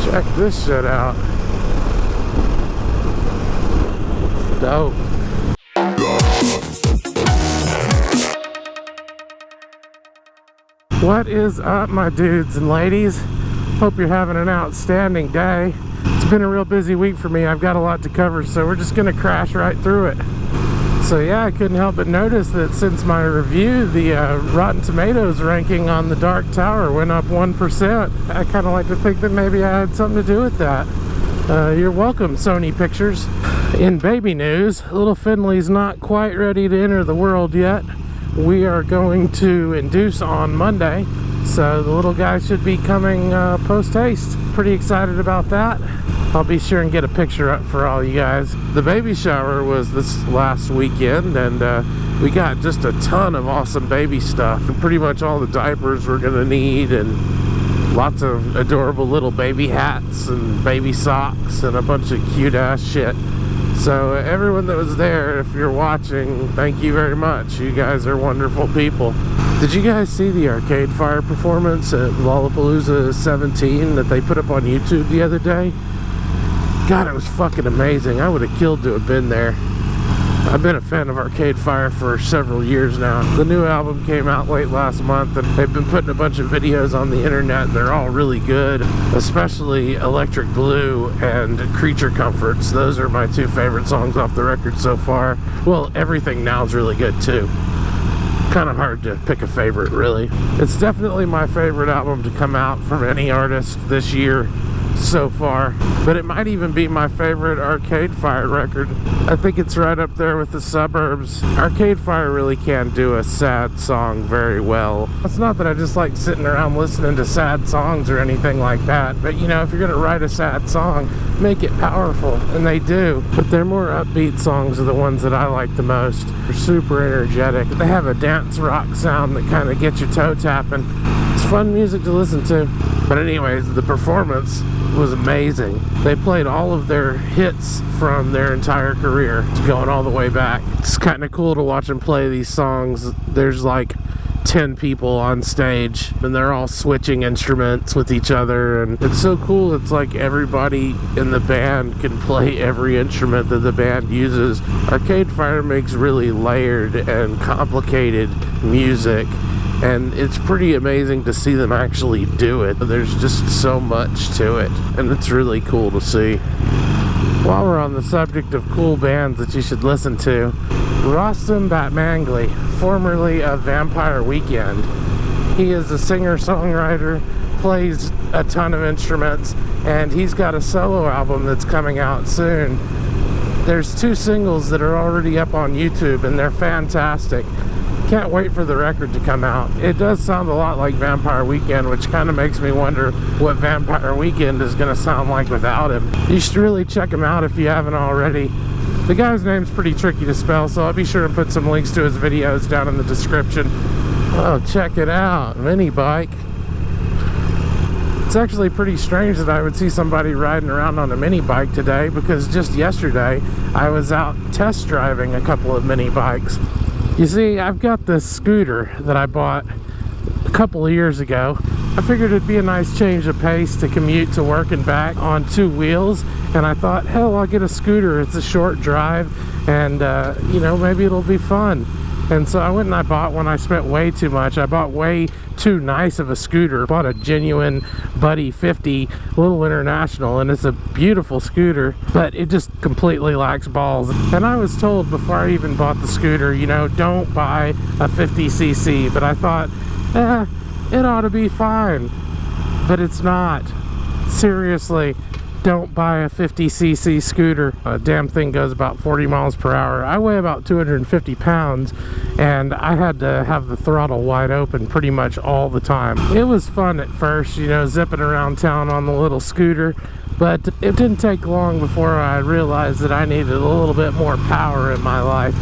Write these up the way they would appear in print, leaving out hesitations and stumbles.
Check this shit out. Dope. What is up, my dudes and ladies? Hope you're having an outstanding day. It's been a real busy week for me. I've got a lot to cover, so we're just gonna crash right through it. So yeah, I couldn't help but notice that since my review, the Rotten Tomatoes ranking on the Dark Tower went up 1%. I kind of like to think that maybe I had something to do with that. You're welcome, Sony Pictures. In baby news, little Finley's not quite ready to enter the world yet. We are going to induce on Monday, so the little guy should be coming post-haste. Pretty excited about that. I'll be sure and get a picture up for all you guys. The baby shower was this last weekend, and we got just a ton of awesome baby stuff. Pretty much all the diapers we're gonna need, and lots of adorable little baby hats and baby socks and a bunch of cute ass shit. So everyone that was there, if you're watching, thank you very much. You guys are wonderful people. Did you guys see the Arcade Fire performance at Lollapalooza 17 that they put up on YouTube the other day? God, it was fucking amazing. I would have killed to have been there. I've been a fan of Arcade Fire for several years now. The new album came out late last month, and they've been putting a bunch of videos on the internet, and they're all really good, especially Electric Blue and Creature Comforts. Those are my two favorite songs off the record so far. Well, Everything Now is really good too. Kind of hard to pick a favorite, really. It's definitely my favorite album to come out from any artist this year so far, but it might even be my favorite Arcade Fire record. I think it's right up there with The Suburbs. Arcade Fire really can do a sad song very well. It's not that I just like sitting around listening to sad songs or anything like that, but you know, if you're gonna write a sad song, make it powerful, and they do. But their more upbeat songs are the ones that I like the most. They're super energetic. They have a dance rock sound that kind of gets your toe tapping. It's fun music to listen to. But anyways, the performance was amazing. They played all of their hits from their entire career, going all the way back. It's kind of cool to watch them play these songs. There's like 10 people on stage, and they're all switching instruments with each other, and it's so cool. It's like everybody in the band can play every instrument that the band uses. Arcade Fire makes really layered and complicated music, and it's pretty amazing to see them actually do it. There's just so much to it, and it's really cool to see. While we're on the subject of cool bands that you should listen to, Rostam Batmanglij, formerly of Vampire Weekend. He is a singer-songwriter, plays a ton of instruments, and he's got a solo album that's coming out soon. There's 2 singles that are already up on YouTube, and they're fantastic. Can't wait for the record to come out. It does sound a lot like Vampire Weekend, which kind of makes me wonder what Vampire Weekend is going to sound like without him. You should really check him out if you haven't already. The guy's name's pretty tricky to spell, so I'll be sure to put some links to his videos down in the description. Oh, check it out. Mini bike. It's actually pretty strange that I would see somebody riding around on a mini bike today, because just yesterday I was out test driving a couple of mini bikes. You see, I've got this scooter that I bought a couple of years ago. I figured it'd be a nice change of pace to commute to work and back on 2 wheels, and I thought, hell, I'll get a scooter. It's a short drive, and you know, maybe it'll be fun. And so I went and I bought one. I spent way too much. I bought way too nice of a scooter. Bought a genuine Buddy 50 Little International, and it's a beautiful scooter, but it just completely lacks balls. And I was told before I even bought the scooter, you know, don't buy a 50cc, but I thought, it ought to be fine. But it's not. Seriously. Don't buy a 50cc scooter. A damn thing goes about 40 miles per hour. I weigh about 250 pounds, and I had to have the throttle wide open pretty much all the time. It was fun at first, you know, zipping around town on the little scooter, but it didn't take long before I realized that I needed a little bit more power in my life.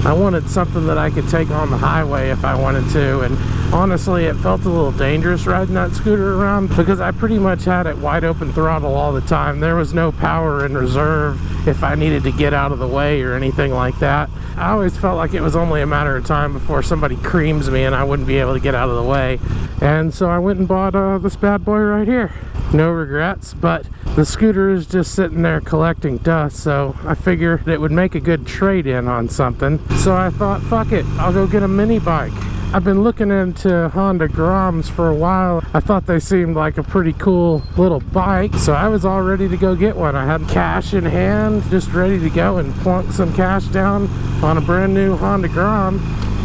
I wanted something that I could take on the highway if I wanted to, and honestly it felt a little dangerous riding that scooter around because I pretty much had it wide open throttle all the time. There was no power in reserve if I needed to get out of the way or anything like that. I always felt like it was only a matter of time before somebody creams me and I wouldn't be able to get out of the way. And so I went and bought this bad boy right here. No regrets, but the scooter is just sitting there collecting dust, so I figured it would make a good trade-in on something. So I thought, fuck it, I'll go get a mini bike. I've been looking into Honda Groms for a while. I thought they seemed like a pretty cool little bike, so I was all ready to go get one. I had cash in hand, just ready to go and plunk some cash down on a brand new Honda Grom,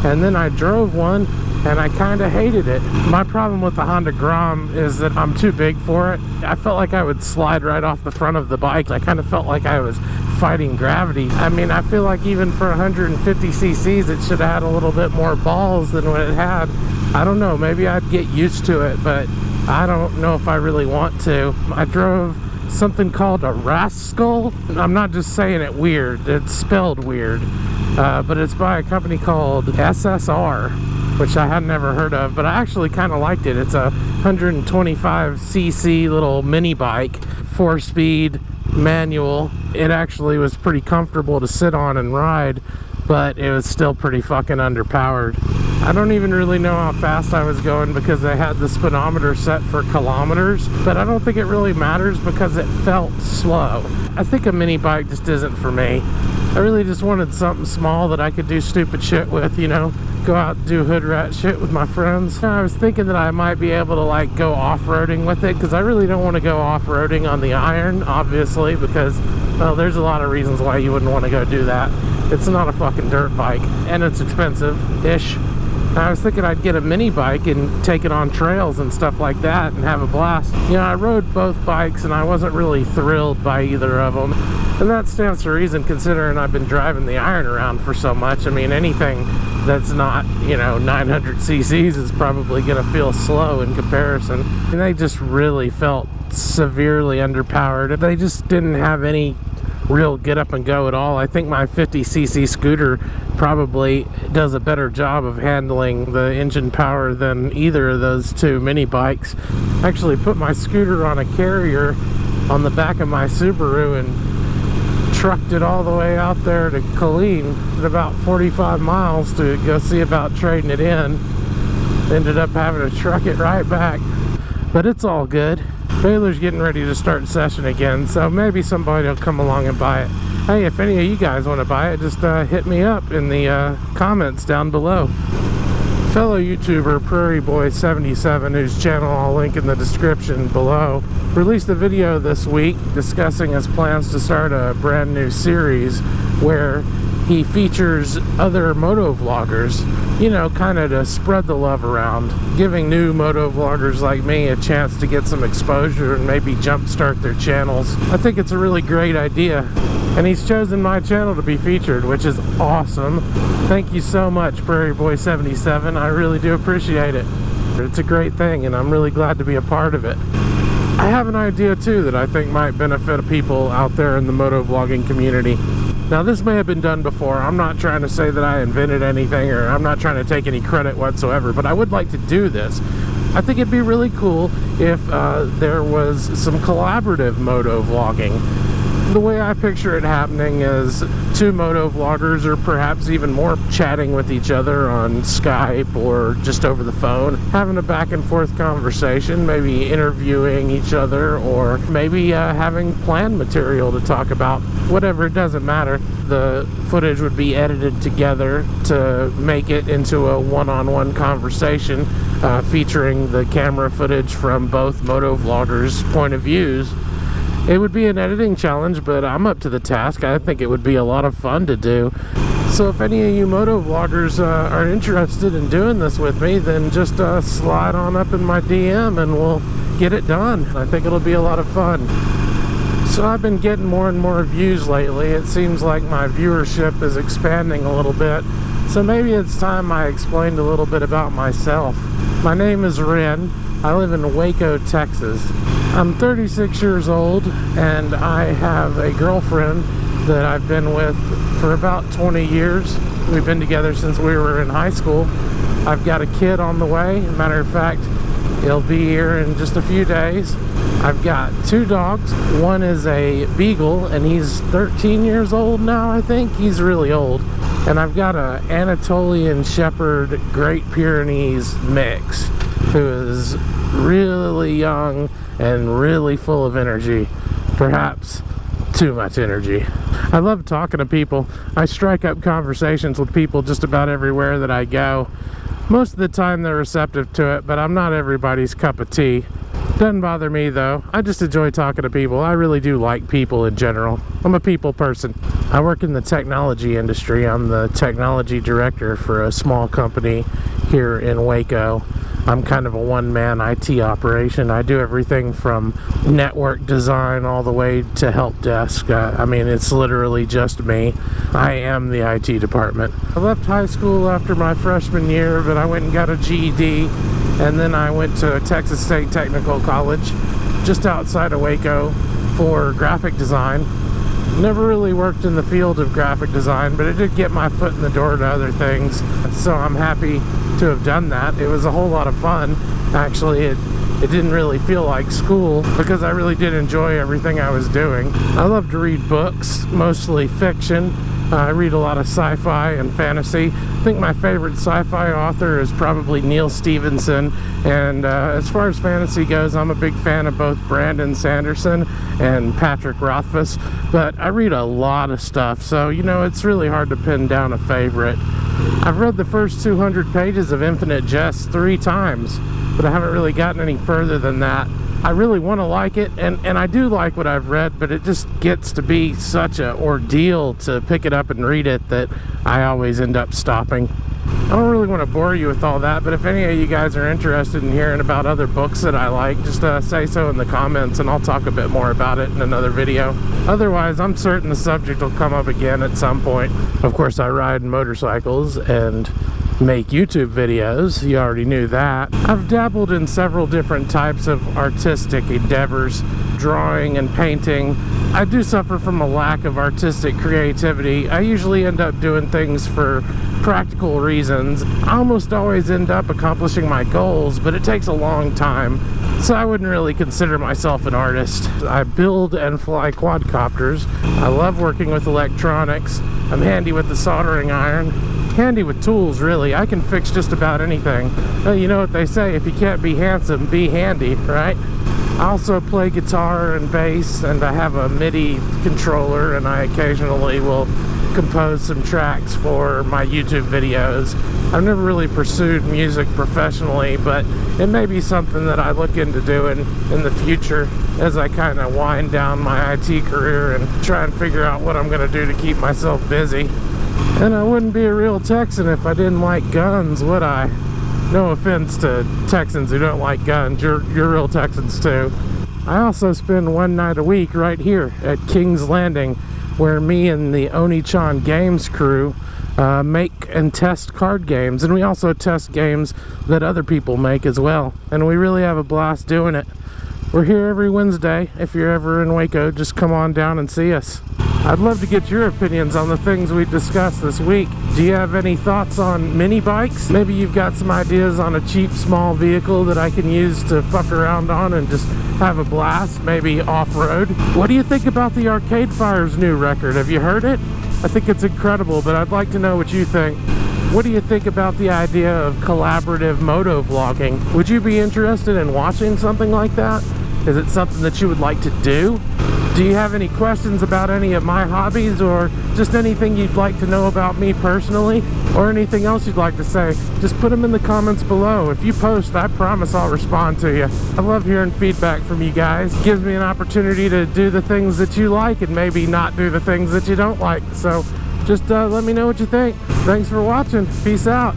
and then I drove one and I kind of hated it. My problem with the Honda Grom is that I'm too big for it. I felt like I would slide right off the front of the bike. I kind of felt like I was fighting gravity. I mean, I feel like even for 150 cc's it should have had a little bit more balls than what it had. I don't know, maybe I'd get used to it, but I don't know if I really want to. I drove something called a Rascal. I'm not just saying it weird, it's spelled weird, but it's by a company called SSR, which I had never heard of, but I actually kind of liked it. It's a 125cc little mini bike, 4-speed manual. It actually was pretty comfortable to sit on and ride, but it was still pretty fucking underpowered. I don't even really know how fast I was going because I had the speedometer set for kilometers, but I don't think it really matters because it felt slow. I think a mini bike just isn't for me. I really just wanted something small that I could do stupid shit with, you know, go out and do hood rat shit with my friends. I was thinking that I might be able to like go off-roading with it, because I really don't want to go off-roading on the iron, obviously, because, well, there's a lot of reasons why you wouldn't want to go do that. It's not a fucking dirt bike, and it's expensive-ish. I was thinking I'd get a mini bike and take it on trails and stuff like that and have a blast. You know, I rode both bikes and I wasn't really thrilled by either of them. And that stands to reason considering I've been driving the iron around for so much. I mean, anything that's not, you know, 900 cc's is probably going to feel slow in comparison. And they just really felt severely underpowered. They just didn't have any real get up and go at all. I think my 50cc scooter probably does a better job of handling the engine power than either of those two mini bikes. I actually put my scooter on a carrier on the back of my Subaru and trucked it all the way out there to Colleen at about 45 miles to go see about trading it in. Ended up having to truck it right back, but it's all good. Baylor's getting ready to start session again, so maybe somebody will come along and buy it. Hey, if any of you guys want to buy it, just hit me up in the comments down below. Fellow YouTuber Prairie Boy 77, whose channel I'll link in the description below, released a video this week discussing his plans to start a brand new series where he features other motovloggers, you know, kind of to spread the love around, giving new motovloggers like me a chance to get some exposure and maybe jumpstart their channels. I think it's a really great idea, and he's chosen my channel to be featured, which is awesome. Thank you so much, Prairie Boy 77. I really do appreciate it. It's a great thing, and I'm really glad to be a part of it. I have an idea too that I think might benefit people out there in the motovlogging community. Now, this may have been done before. I'm not trying to say that I invented anything, or I'm not trying to take any credit whatsoever, but I would like to do this. I think it'd be really cool if there was some collaborative motovlogging. The way I picture it happening is two motovloggers, or perhaps even more, chatting with each other on Skype or just over the phone, having a back and forth conversation, maybe interviewing each other, or maybe having planned material to talk about. Whatever, it doesn't matter. The footage would be edited together to make it into a one-on-one conversation featuring the camera footage from both motovloggers' point of views. It would be an editing challenge, but I'm up to the task. I think it would be a lot of fun to do. So if any of you motovloggers are interested in doing this with me, then just slide on up in my DM and we'll get it done. I think it'll be a lot of fun. So I've been getting more and more views lately. It seems like my viewership is expanding a little bit. So maybe it's time I explained a little bit about myself. My name is Ren. I live in Waco, Texas. I'm 36 years old, and I have a girlfriend that I've been with for about 20 years. We've been together since we were in high school. I've got a kid on the way. Matter of fact, he'll be here in just a few days. I've got 2 dogs. One is a beagle, and he's 13 years old now, I think. He's really old. And I've got a Anatolian Shepherd Great Pyrenees mix, who is really young and really full of energy. Perhaps too much energy. I love talking to people. I strike up conversations with people just about everywhere that I go. Most of the time they're receptive to it, but I'm not everybody's cup of tea. Doesn't bother me though. I just enjoy talking to people. I really do like people in general. I'm a people person. I work in the technology industry. I'm the technology director for a small company here in Waco. I'm kind of a one-man IT operation. I do everything from network design all the way to help desk. I mean, it's literally just me. I am the IT department. I left high school after my freshman year, but I went and got a GED, and then I went to Texas State Technical College just outside of Waco for graphic design. Never really worked in the field of graphic design, but it did get my foot in the door to other things, so I'm happy to have done that. It was a whole lot of fun. Actually, it didn't really feel like school because I really did enjoy everything I was doing. I love to read books, mostly fiction. I read a lot of sci-fi and fantasy. I think my favorite sci-fi author is probably Neil Stephenson, and as far as fantasy goes, I'm a big fan of both Brandon Sanderson and Patrick Rothfuss, but I read a lot of stuff, so you know, it's really hard to pin down a favorite. I've read the first 200 pages of Infinite Jest 3 times, but I haven't really gotten any further than that. I really want to like it, and I do like what I've read, but it just gets to be such an ordeal to pick it up and read it that I always end up stopping. I don't really want to bore you with all that, but if any of you guys are interested in hearing about other books that I like, just say so in the comments and I'll talk a bit more about it in another video. Otherwise, I'm certain the subject will come up again at some point. Of course, I ride motorcycles and make YouTube videos. You already knew that. I've dabbled in several different types of artistic endeavors, drawing and painting. I do suffer from a lack of artistic creativity. I usually end up doing things for practical reasons. I almost always end up accomplishing my goals, but it takes a long time, so I wouldn't really consider myself an artist. I build and fly quadcopters. I love working with electronics. I'm handy with the soldering iron. Handy with tools, really. I can fix just about anything. Well, you know what they say, if you can't be handsome, be handy, right? I also play guitar and bass, and I have a MIDI controller, and I occasionally will compose some tracks for my YouTube videos. I've never really pursued music professionally, but it may be something that I look into doing in the future as I kind of wind down my IT career and try and figure out what I'm going to do to keep myself busy. And I wouldn't be a real Texan if I didn't like guns, would I? No offense to Texans who don't like guns, you're real Texans too. I also spend one night a week right here at King's Landing, where me and the Oni-chan Games crew make and test card games, and we also test games that other people make as well, and we really have a blast doing it. We're here every Wednesday. If you're ever in Waco, just come on down and see us. I'd love to get your opinions on the things we discussed this week. Do you have any thoughts on mini bikes? Maybe you've got some ideas on a cheap small vehicle that I can use to fuck around on and just have a blast, maybe off-road. What do you think about the Arcade Fire's new record? Have you heard it? I think it's incredible, but I'd like to know what you think. What do you think about the idea of collaborative motovlogging? Would you be interested in watching something like that? Is it something that you would like to do? Do you have any questions about any of my hobbies, or just anything you'd like to know about me personally, or anything else you'd like to say? Just put them in the comments below. If you post, I promise I'll respond to you. I love hearing feedback from you guys. It gives me an opportunity to do the things that you like and maybe not do the things that you don't like. So just let me know what you think. Thanks for watching. Peace out.